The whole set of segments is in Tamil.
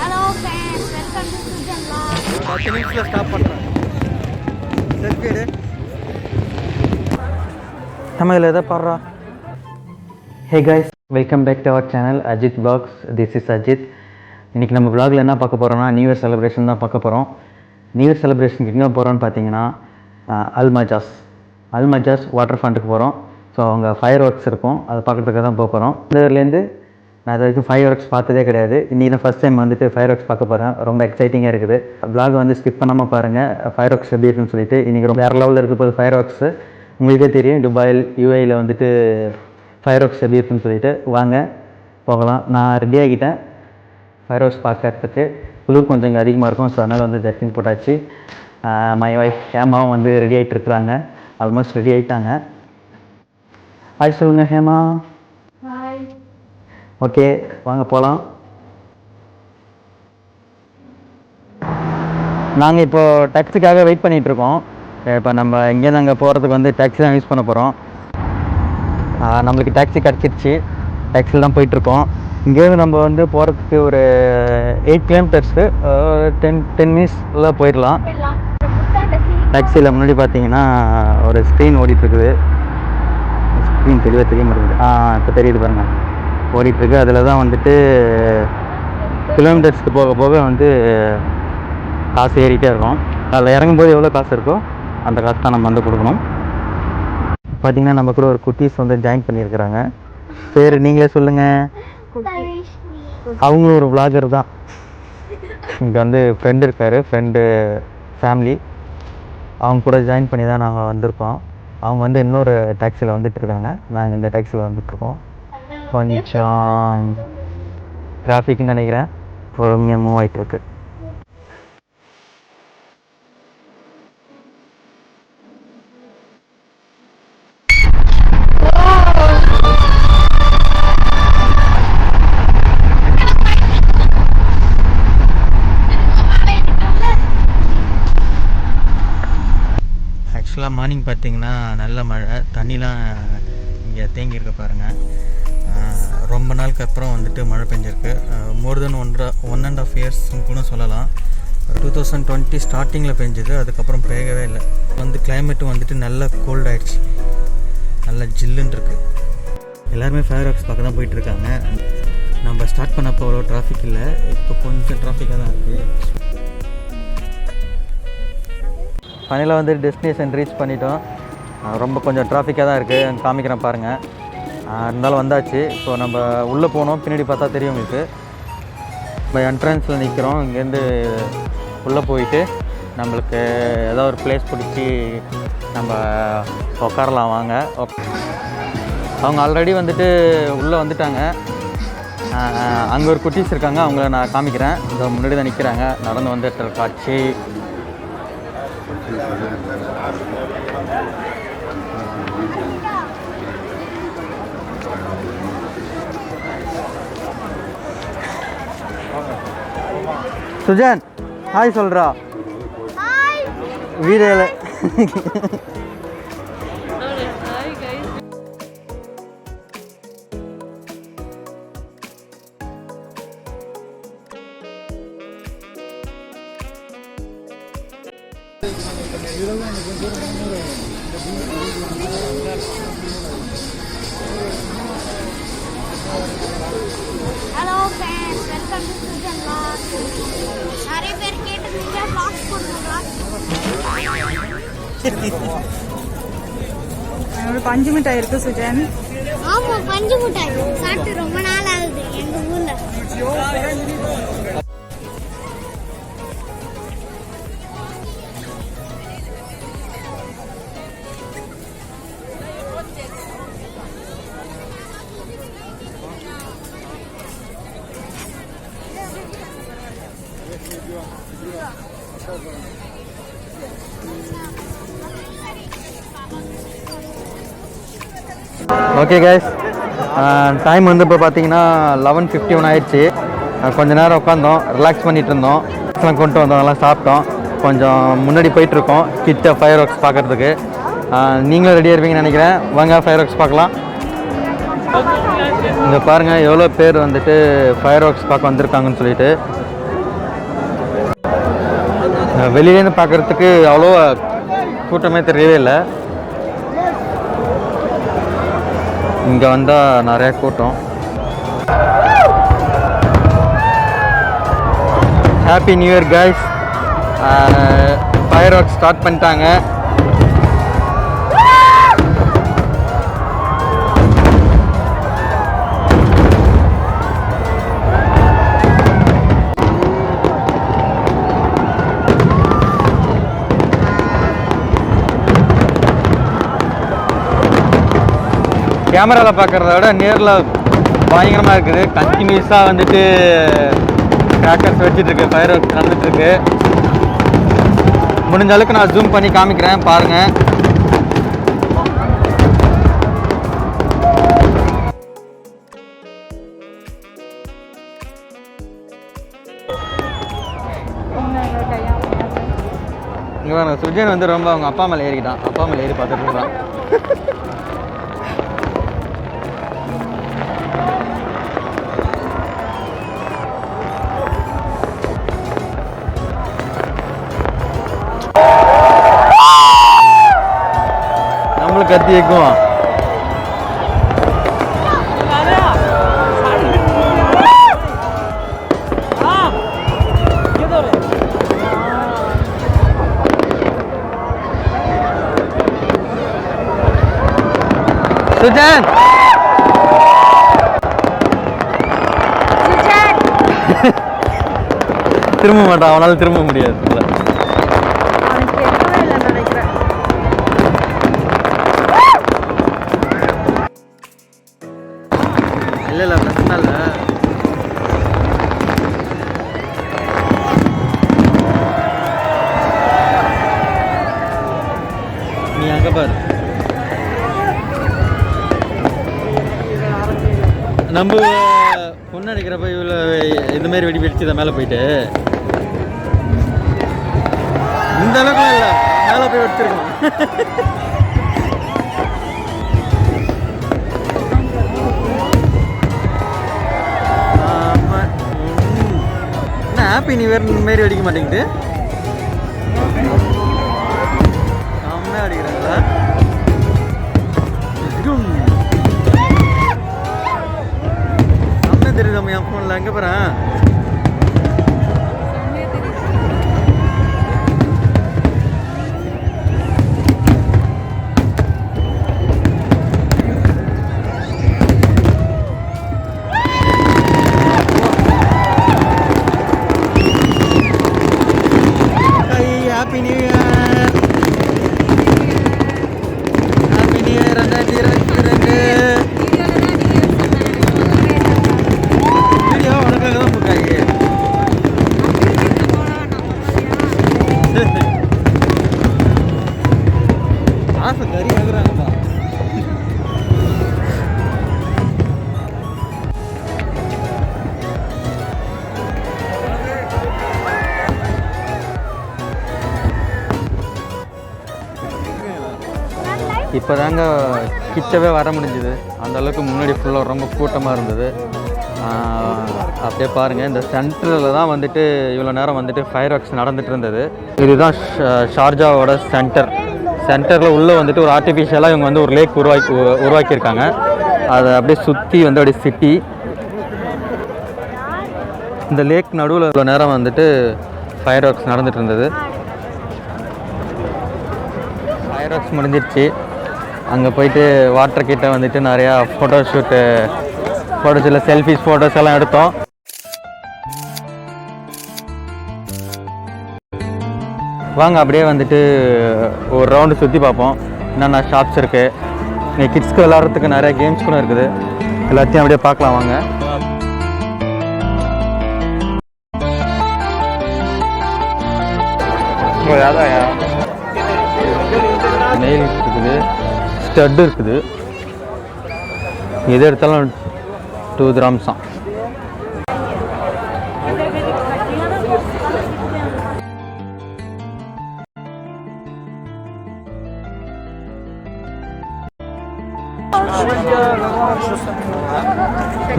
Hello friends, welcome to Sujan Vlog. 10 நிமிஷத்துல ஸ்டாப் பண்றேன். செல்ஃபி எடு. நம்ம இதில் எதை பாடுறா? Hey guys, welcome back to our channel Ajit Vlogs. This is Ajit. இன்றைக்கி நம்ம vlogல என்ன பார்க்க போகிறோம்னா நியூ இயர் செலிப்ரேஷன் தான் பார்க்க போகிறோம். நியூ இயர் செலிப்ரேஷனுக்கு எங்கே போகிறோன்னு பார்த்தீங்கன்னா அல்மஜாஸ் வாட்டர் ஃப்ரண்ட்டுக்கு போகிறோம். ஸோ அவங்க ஃபயர் ஒர்க்ஸ் இருக்கும், அதை பார்க்குறதுக்காக தான் போகிறோம். இந்த ஊர்லேருந்து நான் இது வரைக்கும் ஃபயர் ஒர்க்ஸ் பார்த்ததே கிடையாது. இன்றைக்கி தான் ஃபஸ்ட் டைம் வந்துட்டு ஃபயர் ஒர்க்ஸ் பார்க்க போகிறேன். ரொம்ப எக்ஸைட்டிங்காக இருக்குது. vlog வந்து ஸ்கிப் பண்ணாமல் பாருங்கள். ஃபயர் ஒர்க்ஸ் எப்படி இருக்குன்னு சொல்லிட்டு இன்றைக்கி ரொம்ப வேறு லெவலில் இருக்க போது ஃபயர் ஒர்க்ஸு. உங்களுக்கே தெரியும் துபாயில் யூஏயில் வந்துட்டு ஃபயர் ஒர்க்ஸ் எப்படி இருக்குன்னு சொல்லிட்டு. வாங்க போகலாம். நான் ரெடி ஆகிட்டேன் ஃபயர் ஒர்க்ஸ் பார்க்கறதுக்கு. குளிர் கொஞ்சம் இங்கே அதிகமாக இருக்கும், ஸோ அதனால் வந்து ஜர்க்கின் போட்டாச்சு. மை ஒய்ஃப் ஹேமாவும் வந்து ரெடி ஆகிட்டு இருக்கிறாங்க. ஆல்மோஸ்ட் ரெடி ஆகிட்டாங்க. ஹாய் சொல்லுங்கள் ஹேமா. Hi. ஓகே வாங்க போகலாம். நாங்கள் இப்போது டாக்ஸிக்காக வெயிட் பண்ணிகிட்ருக்கோம். இப்போ நம்ம இங்கேருந்து அங்கே போகிறதுக்கு வந்து டாக்ஸி தான் யூஸ் பண்ண போகிறோம். நம்மளுக்கு டாக்ஸி கிடச்சிருச்சு. டாக்ஸியில் தான் போயிட்டுருக்கோம். இங்கேருந்து நம்ம வந்து போகிறதுக்கு ஒரு 8 கிலோமீட்டர்ஸு 10 மினிட்ஸில் போயிடலாம். டாக்ஸியில் முன்னாடி பார்த்தீங்கன்னா ஒரு ஸ்க்ரீன் ஓடிட்டுருக்குது. ஸ்க்ரீன் தெளிவாக தெரிய மாட்டேங்குது. இப்போ தெரியுது பாருங்கள், ஓடிட்டுருக்கு. அதில் தான் வந்துட்டு கிலோமீட்டர்ஸ்க்கு போக போக வந்து காசு ஏறிட்டே இருக்கும். அதில் இறங்கும்போது எவ்வளோ காசு இருக்கோ அந்த காசு தான் நம்ம வந்து கொடுக்கணும். பார்த்திங்கன்னா நம்ம கூட ஒரு குட்டீஸ் வந்து ஜாயின் பண்ணியிருக்கிறாங்க. பேர் நீங்களே சொல்லுங்கள். அவங்களும் ஒரு vlogger தான். இங்கே வந்து ஃப்ரெண்டு இருக்கார், ஃப்ரெண்டு ஃபேமிலி. அவங்க கூட ஜாயின் பண்ணி தான் நாங்கள் வந்திருக்கோம். அவங்க வந்து இன்னொரு டாக்ஸியில் வந்துட்டுருக்காங்க, நாங்கள் இந்த டாக்ஸியில் வந்துட்டுருக்கோம். கொஞ்சம் டிராஃபிக்னு நினைக்கிறேன், பொறுமையாக மூவ் ஆகிட்டுருக்கு. ஆக்சுவலாக மார்னிங் பார்த்திங்கன்னா நல்ல மழை, தண்ணிலாம் இங்கே தேங்கியிருக்க பாருங்கள். ரொம்ப நாளுக்கு அப்புறம் வந்துட்டு மழை பெஞ்சிருக்கு. மோர் தென் 1.5 இயர்ஸ்ன்னு கூட சொல்லலாம். 2020 ஸ்டார்டிங்கில் பெஞ்சுது, அதுக்கப்புறம் பெய்யவே இல்லை. வந்து கிளைமேட்டும் வந்துட்டு நல்ல கோல்ட் ஆகிடுச்சு, நல்லா ஜில்லுன்னு இருக்குது. எல்லாருமே ஃபயர் ஒர்க்ஸ் பார்க்க தான் போயிட்டுருக்காங்க. நம்ம ஸ்டார்ட் பண்ணப்போ அவ்வளோ டிராஃபிக் இல்லை, இப்போ கொஞ்சம் டிராஃபிக்காக தான் இருக்குது. ஃபைனலாக வந்து டெஸ்டினேஷன் ரீச் பண்ணிட்டோம். ரொம்ப கொஞ்சம் டிராஃபிக்காக தான் இருக்குது, காமிக்கிறேன் பாருங்கள். இருந்தாலும் வந்தாச்சு. இப்போ நம்ம உள்ளே போனோம், பின்னாடி பார்த்தா தெரியும் உங்களுக்கு. இப்போ என்ட்ரன்ஸில் நிற்கிறோம். இங்கேருந்து உள்ளே போயிட்டு நம்மளுக்கு ஏதோ ஒரு பிளேஸ் பிடிச்சி நம்ம உட்காரலாம் வாங்க. அவங்க ஆல்ரெடி வந்துட்டு உள்ளே வந்துட்டாங்க. அங்கே ஒரு குட்டீஸ் இருக்காங்க, அவங்கள நான் காமிக்கிறேன். இந்த முன்னாடி தான் நிற்கிறாங்க, நடந்து வந்துட்டு காட்சி. சுஜன் ஹாய் சொல்கிறா. வீடியோவில் Hello friends, welcome to Sujan Vlog. நிறைய பேர் கேட்டிருந்தீங்க vlogs போடுங்க. ஒரு பஞ்சு மிட்டாய் இருக்கு சுஜன். ஆமா, பஞ்சு மிட்டாய் சாப்பிட்டு ரொம்ப நாள் ஆகுது எங்க ஊர்ல. ஓகே கைஸ், டைம் வந்து இப்போ பார்த்தீங்கன்னா 11:51 ஆயிடுச்சு. கொஞ்ச நேரம் உட்காந்தோம், ரிலாக்ஸ் பண்ணிகிட்டு இருந்தோம். எல்லாம் கொண்டு வந்தோம், எல்லாம் சாப்பிட்டோம். கொஞ்சம் முன்னாடி போயிட்டுருக்கோம் கிட்ட ஃபயர் ஒர்க்ஸ் பார்க்குறதுக்கு. நீங்களும் ரெடியாக இருப்பீங்கன்னு நினைக்கிறேன். வாங்க ஃபயர் ஒர்க்ஸ் பார்க்கலாம். இங்கே பாருங்கள் எவ்வளோ பேர் வந்துட்டு ஃபயர் ஒர்க்ஸ் பார்க்க வந்திருக்காங்கன்னு சொல்லிட்டு. வெளியிலேருந்து பார்க்குறதுக்கு அவ்வளோ கூட்டமே தெரியவே இல்லை. இங்கே வந்தால் நிறையா கூட்டம். Happy new year guys. Fire work start பண்ணிட்டாங்க. கேமராவில் பார்க்குறத விட நேரில் பயங்கரமாக இருக்குது. கண்டினியூஸாக வந்துட்டு கிராக்கர்ஸ் வச்சிட்ருக்கு, ஃபயர் ஒர்க்ஸ் நடந்துகிட்ருக்கு. முடிஞ்ச அளவுக்கு நான் ஜூம் பண்ணி காமிக்கிறேன் பாருங்கள். இங்கே பாருங்க, சுஜன் வந்து ரொம்ப அவங்க அப்பா மேலே ஏறிக்கிட்டான். அப்பா மேலே ஏறி பார்த்துட்டு இருக்கான். நம்மளுக்கு கத்தி வைக்கும். சுஜன் திரும்ப மாட்டான், அவனால திரும்ப முடியாது. இல்லை இல்லை பிரச்சனை இல்லை. நீ அங்கே பாரு. நம்ம பொண்ணு அடிக்கிறப்ப இவ்வளோ இதுமாரி வெடி வெடிச்சு மேலே போயிட்டு இந்த அளவுக்கு இல்லை, மேலே போய் வச்சிருக்கோம். என்ன ஹாப்பி நியூ இயர் மாரி வெடிக்க மாட்டேங்குது. செம்மையாக அடிக்கிறாங்களா? செம்மையாக தெரியுது நம்ம என் ஃபோனில். எங்கே போகிறேன்? Happy new year. Happy new year 2022. Video உனக்காக தான் புக்காயி. ஆசை கறி ஆகுறாங்கப்பா. இப்போ தாங்க கிட்டவே வர முடிஞ்சுது. அந்தளவுக்கு முன்னாடி ஃபுல்லாக ரொம்ப கூட்டமாக இருந்தது. அப்படியே பாருங்கள், இந்த சென்டரில் தான் வந்துட்டு இவ்வளோ நேரம் வந்துட்டு ஃபயர் ஒர்க்ஸ் நடந்துகிட்டு இருந்தது. இதுதான் ஷார்ஜாவோட சென்டரில் உள்ளே வந்துட்டு ஒரு ஆர்டிஃபிஷியலாக இவங்க வந்து ஒரு லேக் உருவாக்கியிருக்காங்க. அதை அப்படியே சுற்றி வந்து அப்படியே சிட்டி. இந்த லேக் நடுவில் இவ்வளோ நேரம் வந்துட்டு ஃபயர் ஒர்க்ஸ் நடந்துகிட்டு இருந்தது. ஃபயர் ஒர்க்ஸ் முடிஞ்சிருச்சு. அங்கே போயிட்டு வாட்டர் கிட்ட வந்துட்டு நிறையா ஃபோட்டோஸ் இல்லை செல்ஃபிஸ் ஃபோட்டோஸ் எல்லாம் எடுத்தோம். வாங்க அப்படியே வந்துட்டு ஒரு ரவுண்டு சுற்றி பார்ப்போம். என்னென்ன ஷாப்ஸ் இருக்குது, இங்கே கிட்ஸ்க்கு விளாட்றதுக்கு நிறையா கேம்ஸ் கூட இருக்குது. எல்லாத்தையும் அப்படியே பார்க்கலாம் வாங்க. நெயில் இருக்குது, ஸ்டட்டு இருக்குது. எது எடுத்தாலும் 2 dirhams தான்.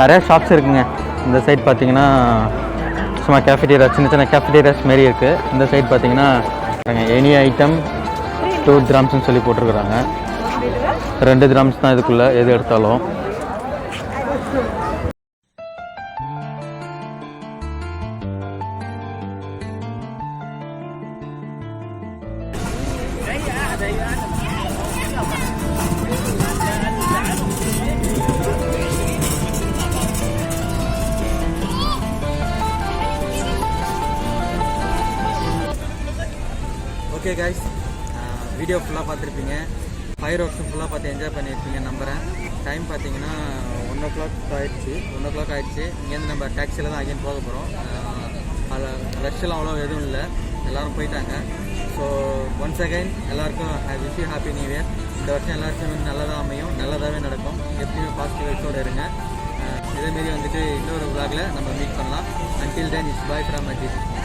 நிறைய ஷாப்ஸ் இருக்குங்க. இந்த சைட் பார்த்தீங்கன்னா சும்மா கேஃபிடேரியா, சின்ன சின்ன கேஃபிடேரியாஸ் மாரி இருக்குது. இந்த சைட் பார்த்தீங்கன்னா எனி ஐட்டம் 2 கிராம்ஸ்னு சொல்லி போட்டிருக்குறாங்க. 2 கிராம்ஸ் தான் இதுக்குள்ளே எது எடுத்தாலும். ஓகே கைஸ், வீடியோ ஃபுல்லாக பார்த்துருப்பீங்க. ஃபயர் ஒர்க்ஸும் ஃபுல்லாக பார்த்து என்ஜாய் பண்ணியிருப்பீங்க நம்புகிறேன். டைம் பார்த்தீங்கன்னா 1 o'clock ஆயிடுச்சு. 1 o'clock ஆயிடுச்சு. இங்கேருந்து நம்ம டாக்ஸியில் தான் அகைன் போக போகிறோம். அதில் ரஷ்ஷெல்லாம் அவ்வளோ எதுவும் இல்லை, எல்லோரும் போயிட்டாங்க. ஸோ ஒன்ஸ் அகைன் எல்லாருக்கும் I wish you happy new year. இந்த வருஷம் எல்லாருக்கும் நல்லதாக அமையும், நல்லதாகவே நடக்கும். எப்பயுமே பாசிட்டிவ் வைஸோடு இருங்க. இதேமாரி வந்துட்டு இன்னொரு vlogல நம்ம மீட் பண்ணலாம். Until then, it's bye from Ajit.